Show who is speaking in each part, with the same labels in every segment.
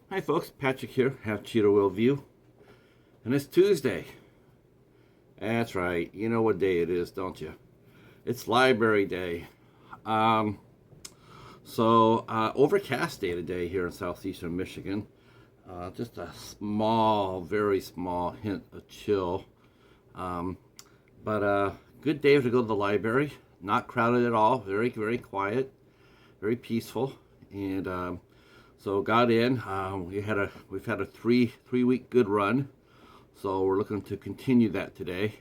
Speaker 1: Hi folks, Patrick here, Half Cheetah Will View, and it's Tuesday. That's right, you know what day it is, don't you? It's Library Day. Um, Overcast day today here in southeastern Michigan. Just a small, very small hint of chill. Um, but good day to go to the library. Not crowded at all. Very, very quiet, very peaceful, and so got in. We've had a three week good run, so we're looking to continue that today,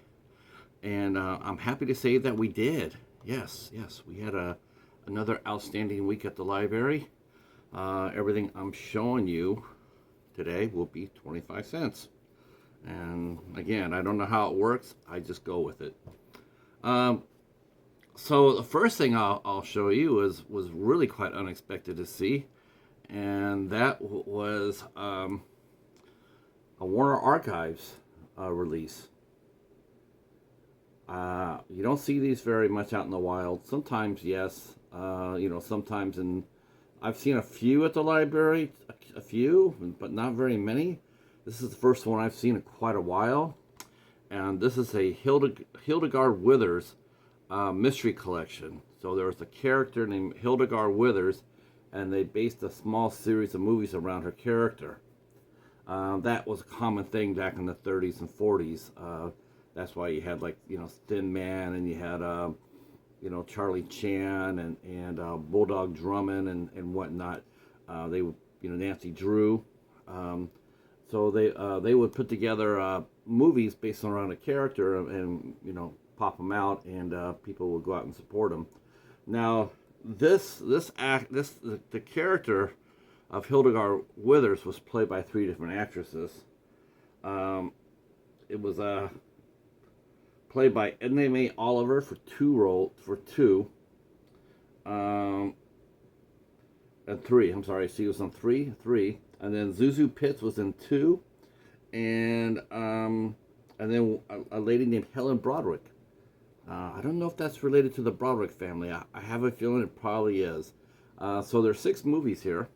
Speaker 1: and I'm happy to say that we did. Yes, we had another outstanding week at the library. Everything I'm showing you today will be 25 cents. And again, I don't know how it works. I just go with it. Um, so the first thing I'll show you was really quite unexpected to see, and that was a Warner Archives release. You don't see these very much out in the wild. Sometimes, yes. Sometimes I've seen a few at the library, a few, but not very many. This is the first one I've seen in quite a while. And this is a Hildegard Withers mystery collection. So there was a character named Hildegard Withers, and they based a small series of movies around her character. That was a common thing back in the 30s and 40s. That's why you had Thin Man, and you had Charlie Chan and Bulldog Drummond and whatnot. They would Nancy Drew. So they would put together movies based around a character and pop them out, and people would go out and support them. Now the character of Hildegard Withers was played by three different actresses. It was played by Edna Mae Oliver for two, and three. I'm sorry, she was on three, and then Zuzu Pitts was in two, and then a lady named Helen Broderick. I don't know if that's related to the Broderick family. I have a feeling it probably is. So there's 6 movies here.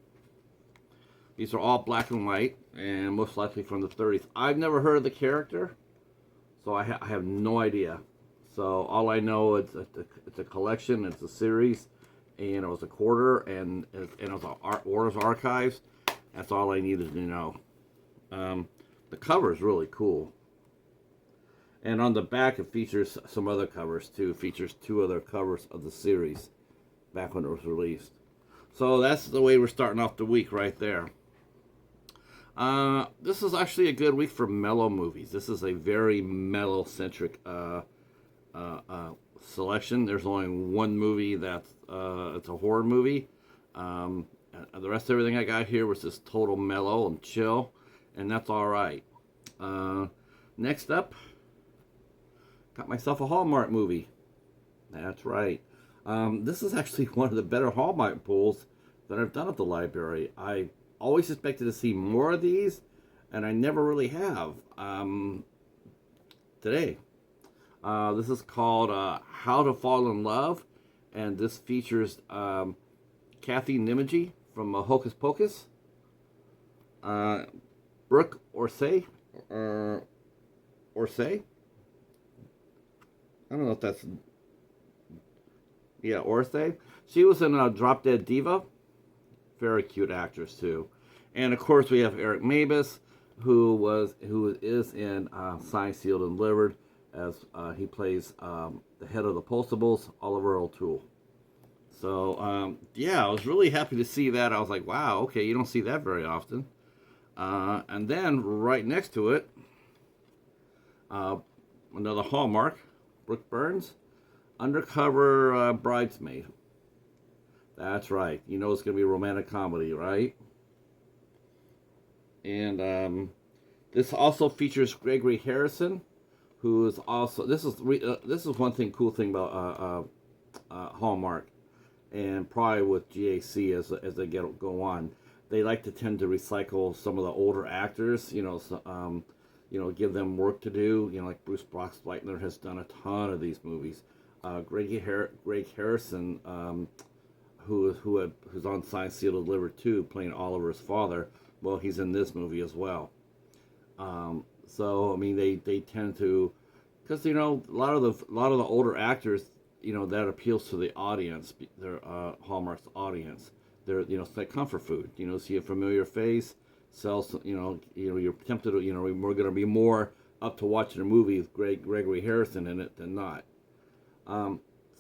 Speaker 1: These are all black and white, and most likely from the 30s. I've never heard of the character, so I have no idea. So all I know is it's a collection, it's a series, and it was a quarter, and it was Warner's Archives. That's all I needed to know. The cover is really cool. And on the back, it features some other covers too. It features 2 other covers of the series back when it was released. So that's the way we're starting off the week right there. This is actually a good week for mellow movies. This is a very mellow-centric selection. There's only one movie that's it's a horror movie. The rest of everything I got here was just total mellow and chill, and that's all right. Next up, got myself a Hallmark movie. That's right. This is actually one of the better Hallmark pulls that I've done at the library. I always expected to see more of these, and I never really have. Today, this is called How to Fall in Love, and this features Kathy Nimiji from Hocus Pocus, Brooke Orsay. I don't know if that's... Yeah, Orsay. She was in Drop Dead Diva. Very cute actress, too. And, of course, we have Eric Mabus, who is in Signed, Sealed, and Delivered, as he plays the head of the Postables, Oliver O'Toole. So, I was really happy to see that. I was like, wow, okay, you don't see that very often. And then, right next to it, another Hallmark, Brooke Burns, Undercover Bridesmaid. That's right. You know it's going to be a romantic comedy, right? And this also features Gregory Harrison, who is also... This is one cool thing about Hallmark, and probably with GAC as they go on. They like to tend to recycle some of the older actors, give them work to do. Like Bruce Boxleitner has done a ton of these movies. Greg Harrison, who's on Signed, Sealed, and Delivered 2, playing Oliver's father. Well, he's in this movie as well. So I mean, they tend to, because a lot of the older actors, that appeals to the audience, their Hallmark's audience. They're it's like comfort food. See a familiar face, sells. You're tempted to. We're going to be more up to watching a movie with Gregory Harrison in it than not.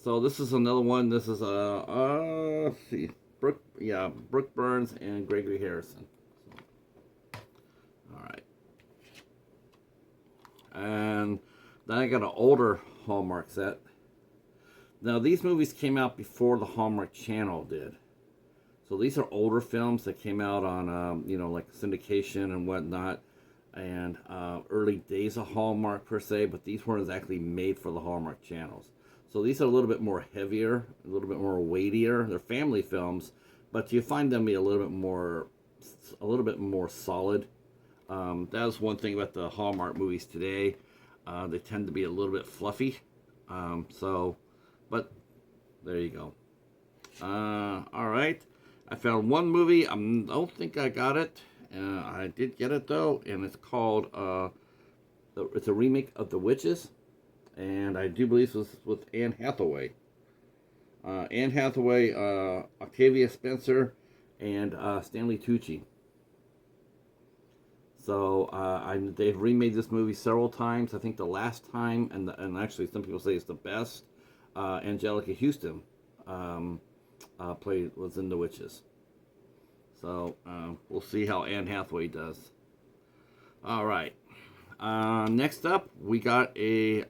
Speaker 1: So this is another one. This is let's see, Brooke Burns and Gregory Harrison. So, all right. And then I got an older Hallmark set. Now these movies came out before the Hallmark Channel did. So these are older films that came out on, like syndication and whatnot, and early days of Hallmark per se, but these weren't exactly made for the Hallmark channels. So these are a little bit more heavier, a little bit more weightier. They're family films, but you find them be a little bit more solid. That's one thing about the Hallmark movies today. They tend to be a little bit fluffy. But there you go. All right. I found one movie. I don't think I got it. I did get it though, and it's called. It's a remake of The Witches, and I do believe this was with Anne Hathaway. Octavia Spencer, and Stanley Tucci. So they've remade this movie several times. I think the last time, and actually some people say it's the best. Angelica Houston was in The Witches. So we'll see how Anne Hathaway does. All right. Next up, we got a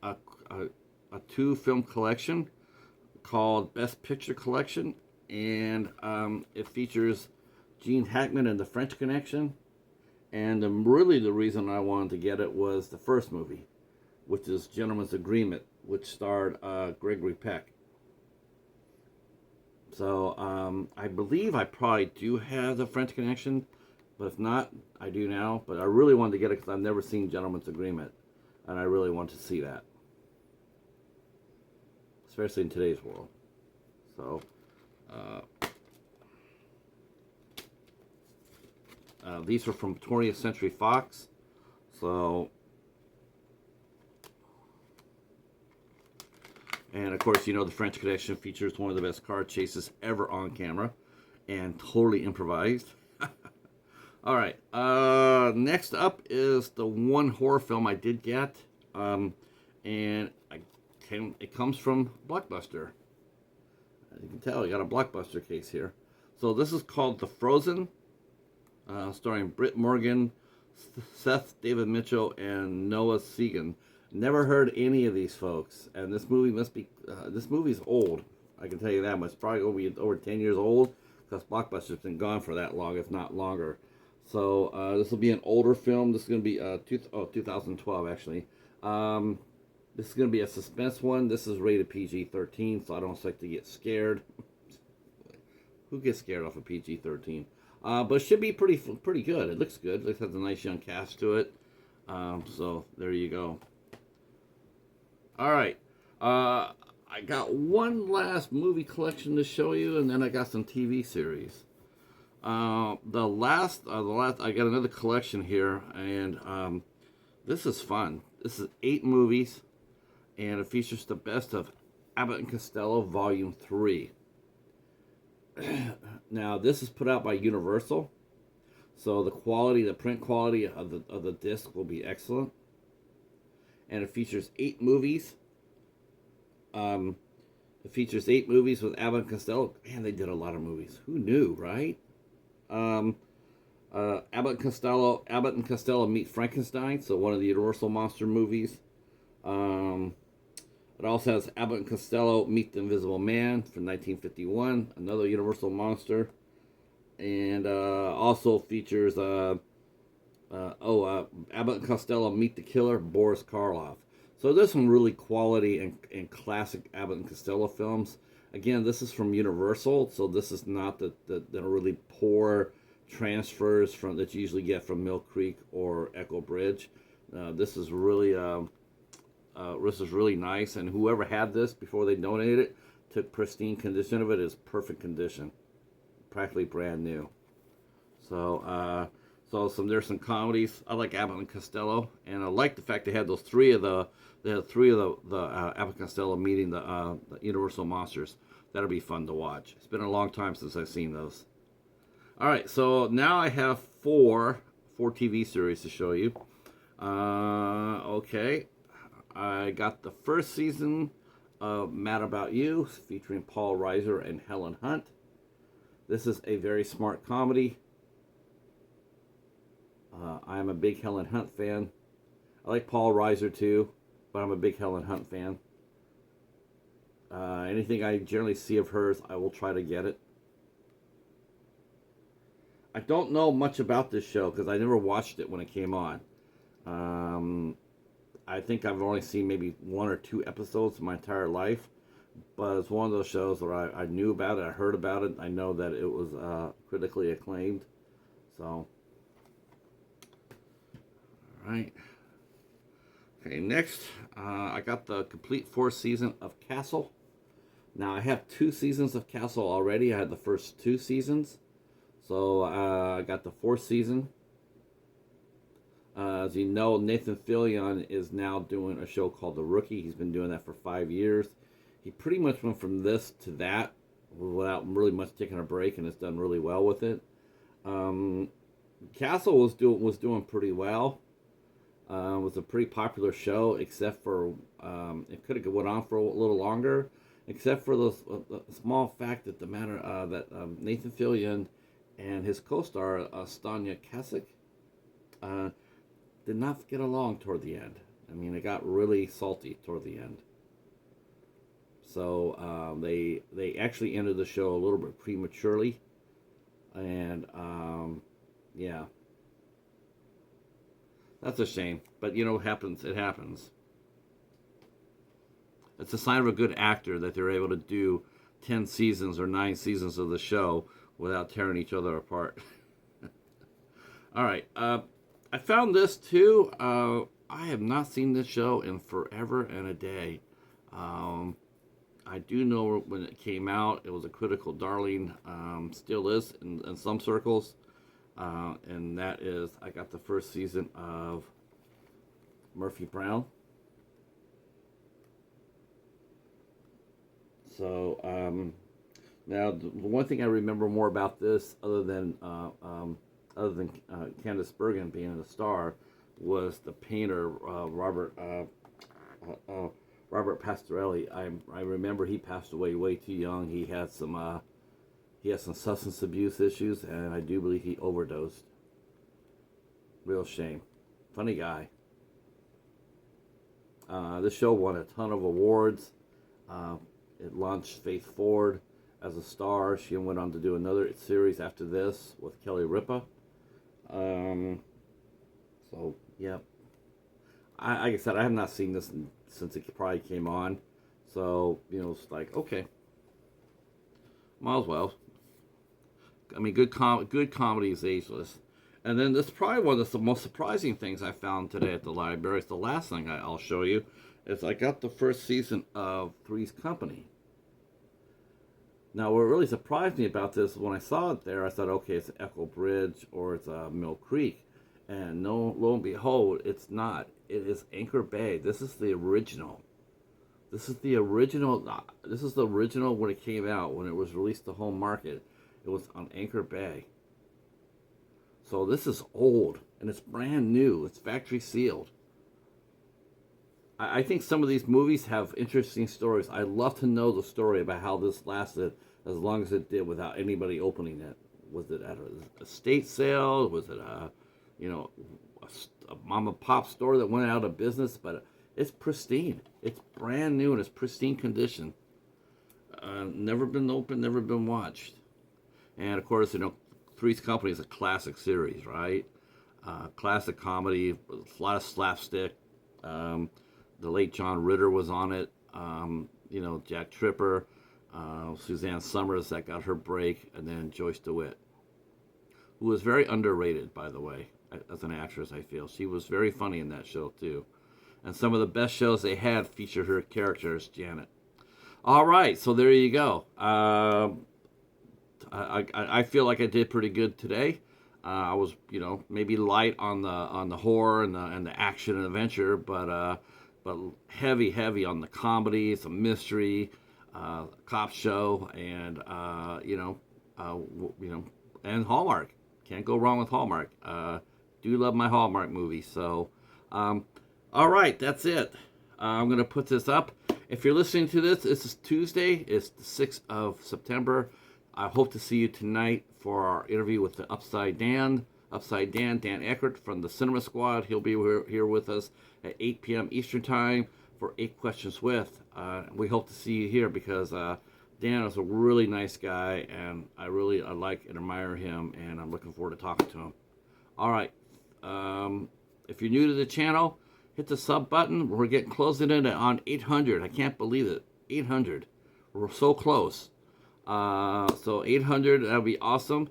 Speaker 1: 2-film collection called Best Picture Collection, and it features Gene Hackman and The French Connection. And really the reason I wanted to get it was the first movie, which is Gentleman's Agreement, which starred Gregory Peck. So I believe I probably do have The French Connection, but if not, I do now. But I really wanted to get it because I've never seen Gentleman's Agreement, and I really want to see that, especially in today's world. So these are from 20th Century Fox. So, and of course, The French Connection features one of the best car chases ever on camera, and totally improvised. All right. Next up is the one horror film I did get, and it comes from Blockbuster. As you can tell, you got a Blockbuster case here. So this is called The Frozen, starring Britt Morgan, Seth David Mitchell, and Noah Segan. Never heard any of these folks, and this movie this movie's old. I can tell you that much. It's probably over 10 years old, because Blockbuster's been gone for that long, if not longer. So this will be an older film. This is going to be 2012 actually. This is going to be a suspense one. This is rated PG-13, so I don't expect to get scared. Who gets scared off of PG-13? But it should be pretty good. It looks good. It has a nice young cast to it. So there you go. All right. I got one last movie collection to show you, and then I got some TV series. I got another collection here, and this is fun. This is 8 movies, and it features the best of Abbott and Costello Volume 3. Now, this is put out by Universal, so the print quality of the disc will be excellent. And it features 8 movies. It features 8 movies with Abbott and Costello. Man, they did a lot of movies. Who knew, right? Abbott and Costello Meet Frankenstein, so one of the Universal monster movies. It also has Abbott and Costello Meet the Invisible Man from 1951, another Universal monster. And also features Abbott and Costello Meet the Killer, Boris Karloff. So there's some really quality and classic Abbott and Costello films. Again, this is from Universal, so this is not the really poor transfers that you usually get from Mill Creek or Echo Bridge. This is really nice, and whoever had this before they donated it, took pristine condition of it. It's perfect condition, practically brand new. So there's some comedies. I like Abbott and Costello, and I like the fact they had those three of the Abbott and Costello meeting the Universal monsters. That'll be fun to watch. It's been a long time since I've seen those. All right, so now I have four TV series to show you. Okay, I got the first season of Mad About You, featuring Paul Reiser and Helen Hunt. This is a very smart comedy. I am a big Helen Hunt fan. I like Paul Reiser too, but I'm a big Helen Hunt fan. Anything I generally see of hers, I will try to get it. I don't know much about this show because I never watched it when it came on. I think I've only seen maybe 1 or 2 episodes in my entire life, but it's one of those shows where I knew about it, I heard about it, I know that it was critically acclaimed. So, alright. Okay, next, I got the complete 4th season of Castle. Now, I have 2 seasons of Castle already. I had the first 2 seasons. So, I got the 4th season. As you know, Nathan Fillion is now doing a show called The Rookie. He's been doing that for 5 years. He pretty much went from this to that without really much taking a break, and has done really well with it. Castle was doing pretty well. It was a pretty popular show, except for it could have went on for a little longer, except for the small fact that Nathan Fillion and his co-star Stanya Kasich did not get along toward the end. I mean, it got really salty toward the end. So they actually ended the show a little bit prematurely, and yeah, that's a shame. But you know what happens? It happens. It's a sign of a good actor that they're able to do 10 seasons or 9 seasons of the show without tearing each other apart. All right. I found this too. I have not seen this show in forever and a day. I do know when it came out, it was a critical darling. Still is in some circles. And that is, I got the first season of Murphy Brown. So, now the one thing I remember more about this, other than Candice Bergen being the star, was the painter Robert Pastorelli. I remember he passed away way too young. He had some substance abuse issues, and I do believe he overdosed. Real shame. Funny guy. This show won a ton of awards. It launched Faith Ford as a star. She went on to do another series after this with Kelly Ripa. So, yeah. Like I said, I have not seen this since it probably came on. So, you know, it's like, okay. Might as well. I mean, good comedy is ageless. And then this is probably one of the most surprising things I found today at the library. It's the last thing I'll show you. Is I got the first season of Three's Company. Now, what really surprised me about this, when I saw it there, I thought, okay, it's Echo Bridge or it's Mill Creek. And lo and behold, it's not. It is Anchor Bay. This is the original. This is the original when it came out, when it was released to home market. It was on Anchor Bay. So this is old, and it's brand new. It's factory sealed. I think some of these movies have interesting stories. I'd love to know the story about how this lasted as long as it did without anybody opening it. Was it at an estate sale? Was it a mom and pop store that went out of business? But it's pristine. It's brand new and it's pristine condition. Never been opened, never been watched. And of course, you know, Three's Company is a classic series, right? Classic comedy, a lot of slapstick. The late John Ritter was on it. You know, Jack Tripper, Suzanne Summers, that got her break, and then Joyce DeWitt, who was very underrated, by the way, as an actress, I feel. She was very funny in that show, too. And some of the best shows they had featured her character as Janet. All right, so there you go. I feel like I did pretty good today. I was, maybe light on the horror and the action and adventure, but heavy on the comedy, some mystery, cop show, and and Hallmark. Can't go wrong with Hallmark. Do love my Hallmark movies. So, um, all right, that's it. I'm gonna put this up. If you're listening to this, this is Tuesday. It's the 6th of September. I hope to see you tonight for our interview with the Upside Dan Eckert from the Cinema Squad. He'll be here with us at 8 p.m. Eastern Time for 8 Questions With. We hope to see you here because Dan is a really nice guy, and I like and admire him, and I'm looking forward to talking to him. All right. If you're new to the channel, hit the sub button. We're getting closing in on 800. I can't believe it. 800. We're so close. So 800, that'd be awesome.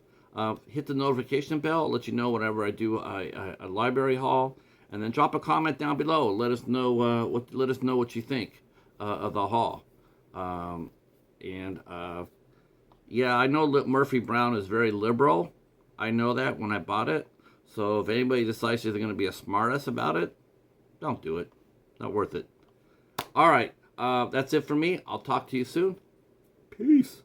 Speaker 1: Hit the notification bell. I'll let you know whenever I do a library haul, and then drop a comment down below. Let us know what you think of the haul. Yeah, I know that Murphy Brown is very liberal. I know that when I bought it. So if anybody decides they're going to be a smartass about it, don't do it. Not worth it. All right, that's it for me. I'll talk to you soon. Peace.